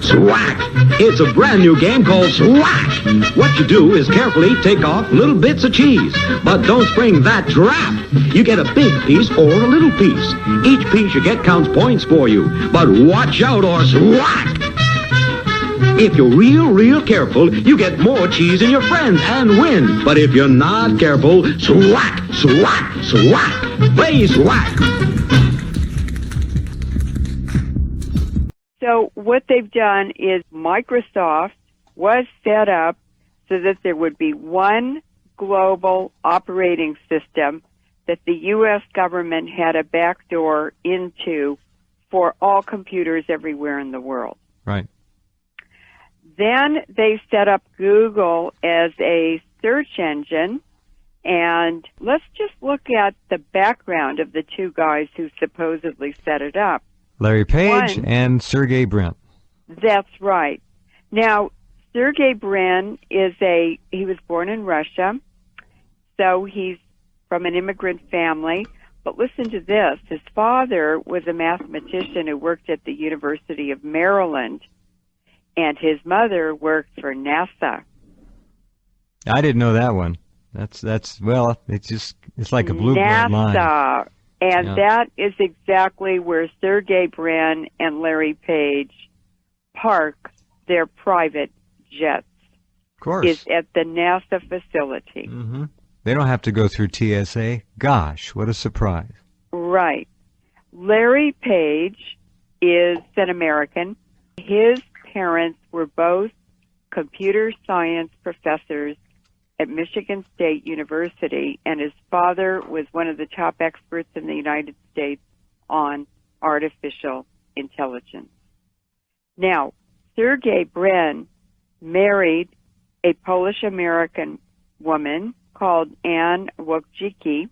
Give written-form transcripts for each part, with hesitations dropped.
Swack! It's a brand new game called Swack! What you do is carefully take off little bits of cheese, but don't spring that trap. You get a big piece or a little piece. Each piece you get counts points for you, but watch out or Swack! If you're real careful, you get more cheese than your friends and win. But if you're not careful, Swack! Swack! Swack! Play Swack! So what they've done is Microsoft was set up so that there would be one global operating system that the U.S. government had a backdoor into for all computers everywhere in the world. Right. Then they set up Google as a search engine, and let's just look at the background of the two guys who supposedly set it up. Larry Page and Sergey Brin. That's right. Now, Sergey Brin he was born in Russia, so he's from an immigrant family. But listen to this. His father was a mathematician who worked at the University of Maryland, and his mother worked for NASA. I didn't know that one. That's well, it's like a blue line. NASA. And that is exactly where Sergey Brin and Larry Page park their private jets. Of course. Is at the NASA facility. Mm-hmm. They don't have to go through TSA. Gosh, what a surprise. Right. Larry Page is an American. His parents were both computer science professors at Michigan State University, and his father was one of the top experts in the United States on artificial intelligence. Now, Sergey Brin married a Polish-American woman called Anne Wojcicki.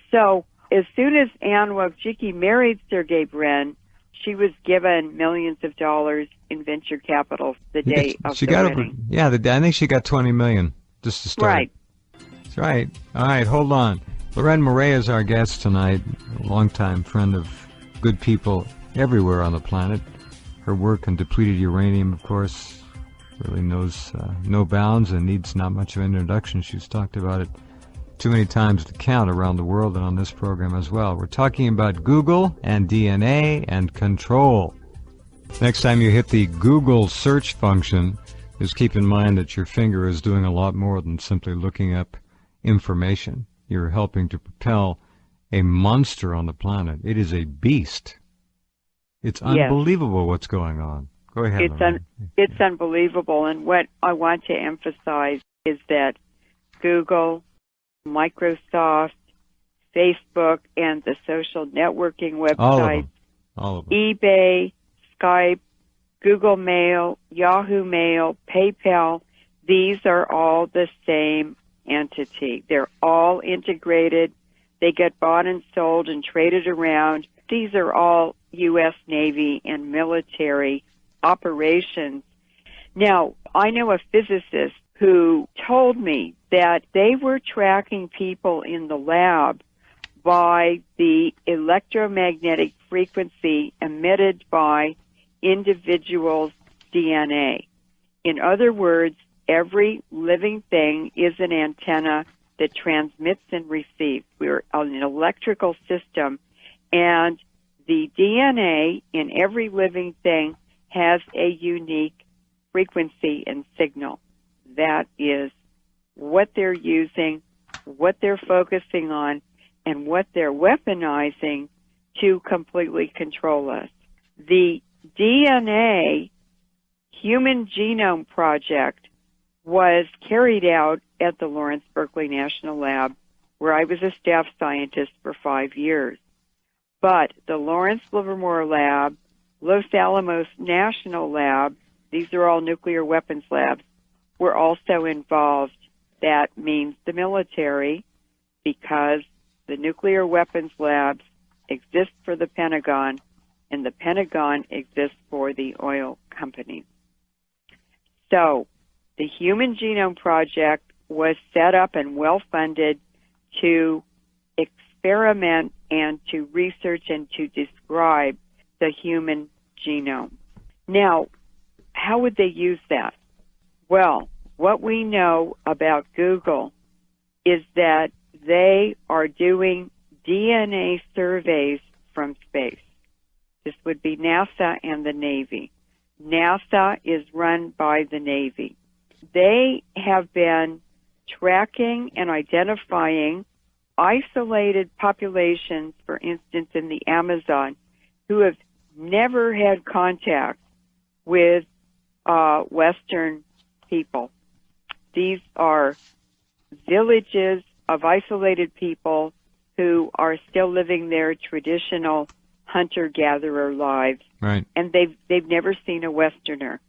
So as soon as Anne Wojcicki married Sergey Brin, she was given millions of dollars in venture capital the day of the wedding. I think she got $20 million. Just to start. Right. That's right. All right, hold on. Loren Moret is our guest tonight, a longtime friend of good people everywhere on the planet. Her work on depleted uranium, of course, really knows no bounds and needs not much of an introduction. She's talked about it too many times to count around the world and on this program as well. We're talking about Google and DNA and control. Next time you hit the Google search function, just keep in mind that your finger is doing a lot more than simply looking up information. You're helping to propel a monster on the planet. It is a beast. It's unbelievable what's going on. Go ahead. It's unbelievable. And what I want to emphasize is that Google, Microsoft, Facebook, and the social networking websites, all of them. eBay, Skype, Google Mail, Yahoo Mail, PayPal, these are all the same entity. They're all integrated. They get bought and sold and traded around. These are all U.S. Navy and military operations. Now, I know a physicist who told me that they were tracking people in the lab by the electromagnetic frequency emitted by individual's DNA. In other words, every living thing is an antenna that transmits and receives. We're an electrical system, and the DNA in every living thing has a unique frequency and signal. That is what they're using, what they're focusing on, and what they're weaponizing to completely control us. The DNA Human Genome Project was carried out at the Lawrence Berkeley National Lab, where I was a staff scientist for 5 years. But the Lawrence Livermore Lab, Los Alamos National Lab, these are all nuclear weapons labs, were also involved. That means the military, because the nuclear weapons labs exist for the Pentagon, and the Pentagon exists for the oil companies. So the Human Genome Project was set up and well-funded to experiment and to research and to describe the human genome. Now, how would they use that? Well, what we know about Google is that they are doing DNA surveys from space. This would be NASA and the Navy. NASA is run by the Navy. They have been tracking and identifying isolated populations, for instance, in the Amazon, who have never had contact with Western people. These are villages of isolated people who are still living their traditional hunter-gatherer lives, Right. and they've never seen a Westerner.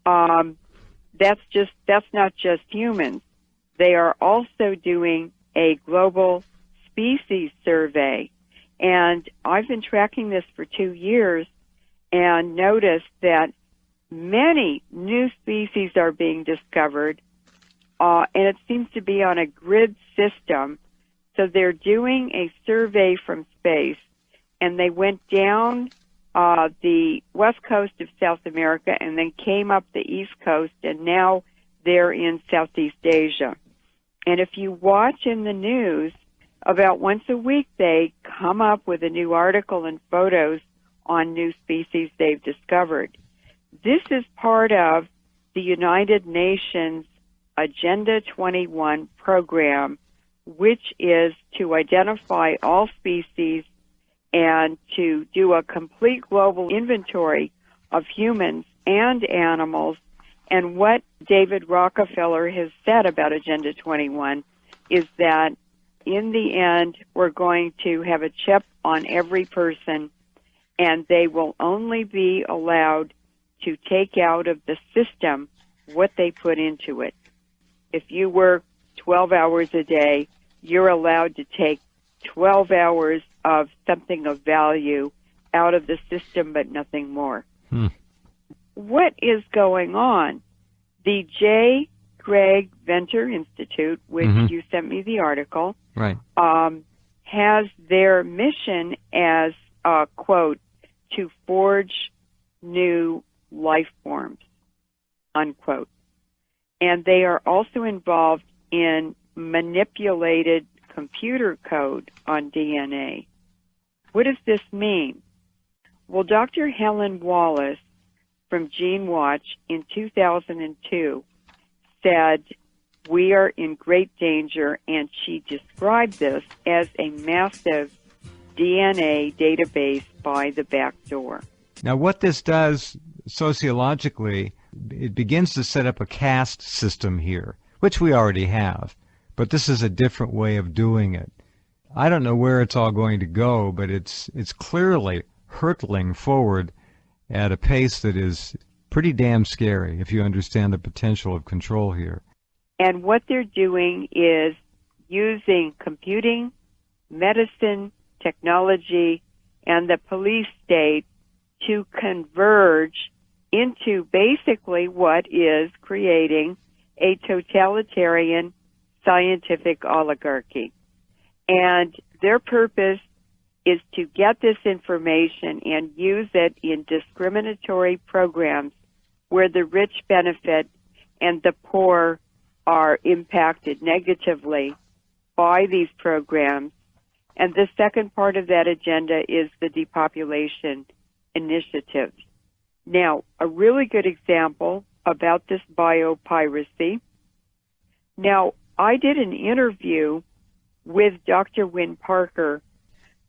That's not just humans. They are also doing a global species survey, and I've been tracking this for 2 years and noticed that many new species are being discovered, and it seems to be on a grid system. So they're doing a survey from space, and they went down the west coast of South America and then came up the east coast, and now they're in Southeast Asia. And if you watch in the news, about once a week they come up with a new article and photos on new species they've discovered. This is part of the United Nations Agenda 21 program, which is to identify all species and to do a complete global inventory of humans and animals. And what David Rockefeller has said about Agenda 21 is that in the end, we're going to have a chip on every person, and they will only be allowed to take out of the system what they put into it. If you work 12 hours a day, you're allowed to take 12 hours of something of value out of the system, but nothing more. What is going on? The J. Craig Venter Institute, which you sent me the article, Right. Has their mission as, quote, to forge new life forms, unquote. And they are also involved in manipulated computer code on DNA. What does this mean? Well, Dr. Helen Wallace from GeneWatch in 2002 said, we are in great danger, and she described this as a massive DNA database by the back door. Now, what this does sociologically, it begins to set up a caste system here, which we already have, but this is a different way of doing it. I don't know where it's all going to go, but it's clearly hurtling forward at a pace that is pretty damn scary if you understand the potential of control here. And what they're doing is using computing, medicine, technology, and the police state to converge into basically what is creating a totalitarian scientific oligarchy. And their purpose is to get this information and use it in discriminatory programs where the rich benefit and the poor are impacted negatively by these programs. And the second part of that agenda is the depopulation initiatives. Now, a really good example about this biopiracy. Now, I did an interview with Dr. Wynne Parker.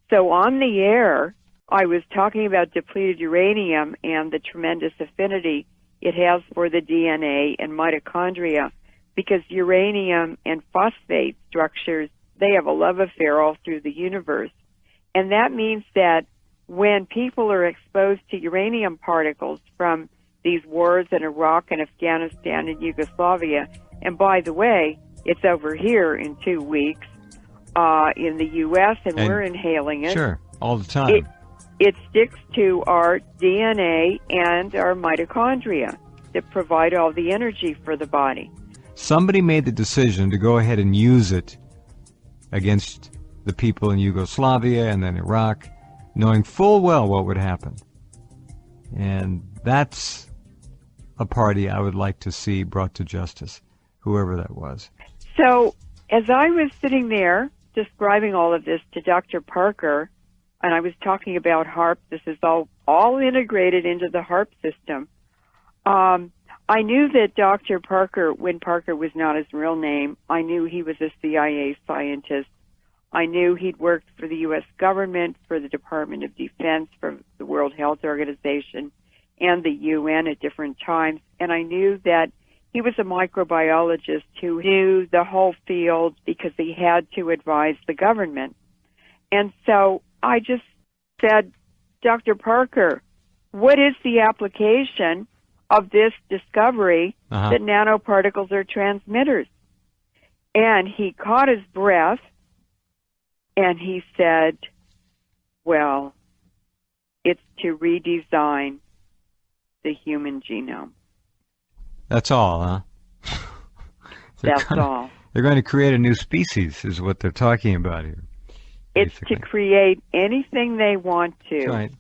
So on the air, I was talking about depleted uranium and the tremendous affinity it has for the DNA and mitochondria, because uranium and phosphate structures, they have a love affair all through the universe. And that means that when people are exposed to uranium particles from these wars in Iraq and Afghanistan and Yugoslavia, and by the way, it's over here in 2 weeks in the U.S., and we're inhaling it. Sure, all the time. It sticks to our DNA and our mitochondria that provide all the energy for the body. Somebody made the decision to go ahead and use it against the people in Yugoslavia and then Iraq, knowing full well what would happen. And that's a party I would like to see brought to justice, whoever that was. So as I was sitting there describing all of this to Dr. Parker, and I was talking about HARP, this is all integrated into the HARP system, I knew that Dr. Parker, when Parker was not his real name, I knew he was a CIA scientist. I knew he'd worked for the U.S. government, for the Department of Defense, for the World Health Organization, and the UN at different times. And I knew that he was a microbiologist who knew the whole field because he had to advise the government. And so I just said, Dr. Parker, what is the application of this discovery that nanoparticles are transmitters? And he caught his breath and he said, well, it's to redesign the human genome. That's all, huh? That's all. They're going to create a new species, is what they're talking about here. Basically. It's to create anything they want to. That's right.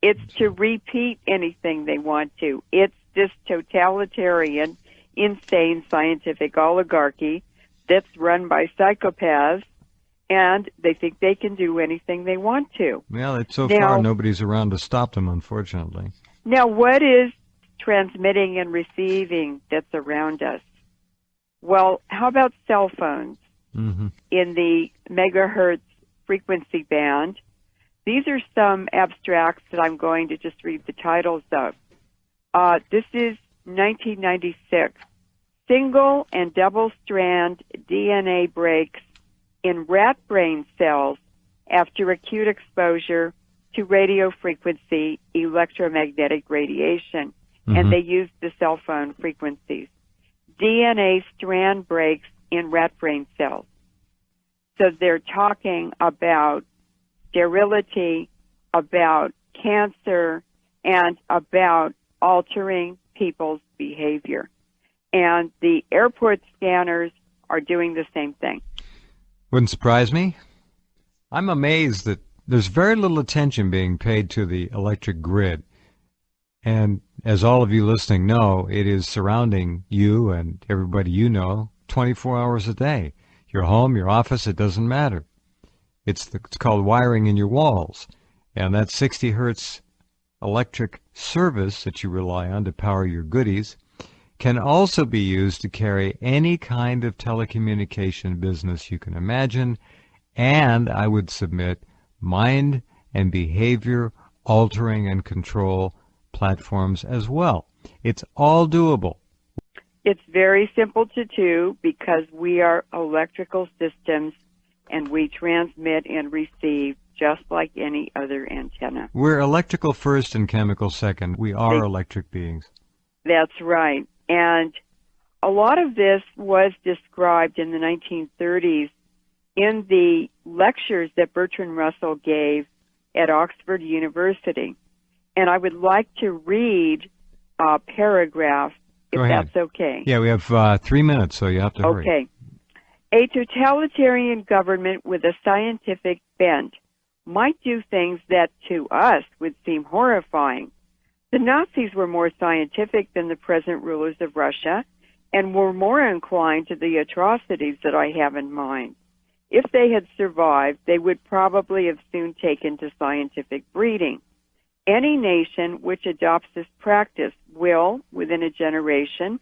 It's to repeat anything they want to. It's this totalitarian, insane scientific oligarchy that's run by psychopaths, and they think they can do anything they want to. Well, so far nobody's around to stop them, unfortunately. Now, what is transmitting and receiving that's around us? Well, how about cell phones in the megahertz frequency band? These are some abstracts that I'm going to just read the titles of. This is 1996. Single and double-strand DNA breaks in rat brain cells after acute exposure to radio frequency electromagnetic radiation. And they used the cell phone frequencies. DNA strand breaks in rat brain cells. So they're talking about sterility, about cancer, and about altering people's behavior. And the airport scanners are doing the same thing. Wouldn't surprise me. I'm amazed that there's very little attention being paid to the electric grid. And as all of you listening know, it is surrounding you and everybody you know 24 hours a day. Your home, your office, it doesn't matter. It's called wiring in your walls. And that 60 hertz electric service that you rely on to power your goodies can also be used to carry any kind of telecommunication business you can imagine, and I would submit mind and behavior altering and control platforms as well. It's all doable. It's very simple to do because we are electrical systems and we transmit and receive just like any other antenna. We're electrical first and chemical second. We are electric beings. That's right. And a lot of this was described in the 1930s in the lectures that Bertrand Russell gave at Oxford University. And I would like to read a paragraph, if that's okay. Yeah, we have 3 minutes, so you have to hurry. Okay. A totalitarian government with a scientific bent might do things that to us would seem horrifying. The Nazis were more scientific than the present rulers of Russia and were more inclined to the atrocities that I have in mind. If they had survived, they would probably have soon taken to scientific breeding. Any nation which adopts this practice will, within a generation,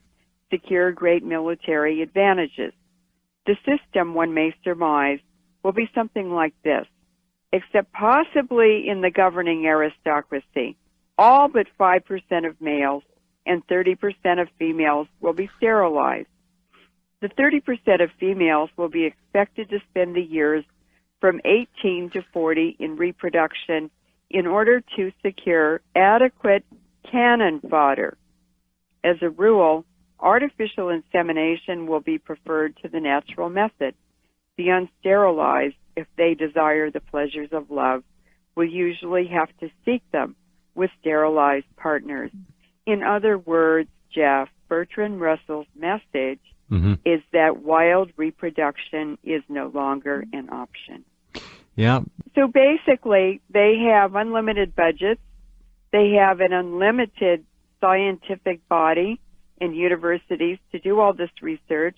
secure great military advantages. The system, one may surmise, will be something like this, except possibly in the governing aristocracy. All but 5% of males and 30% of females will be sterilized. The 30% of females will be expected to spend the years from 18 to 40 in reproduction in order to secure adequate cannon fodder. As a rule, artificial insemination will be preferred to the natural method. The unsterilized, if they desire the pleasures of love, will usually have to seek them with sterilized partners. In other words, Jeff, Bertrand Russell's message is that wild reproduction is no longer an option. Yeah. So basically, they have unlimited budgets. They have an unlimited scientific body in universities to do all this research.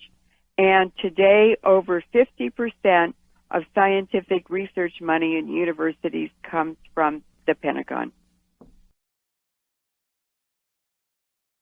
And today, over 50% of scientific research money in universities comes from the Pentagon.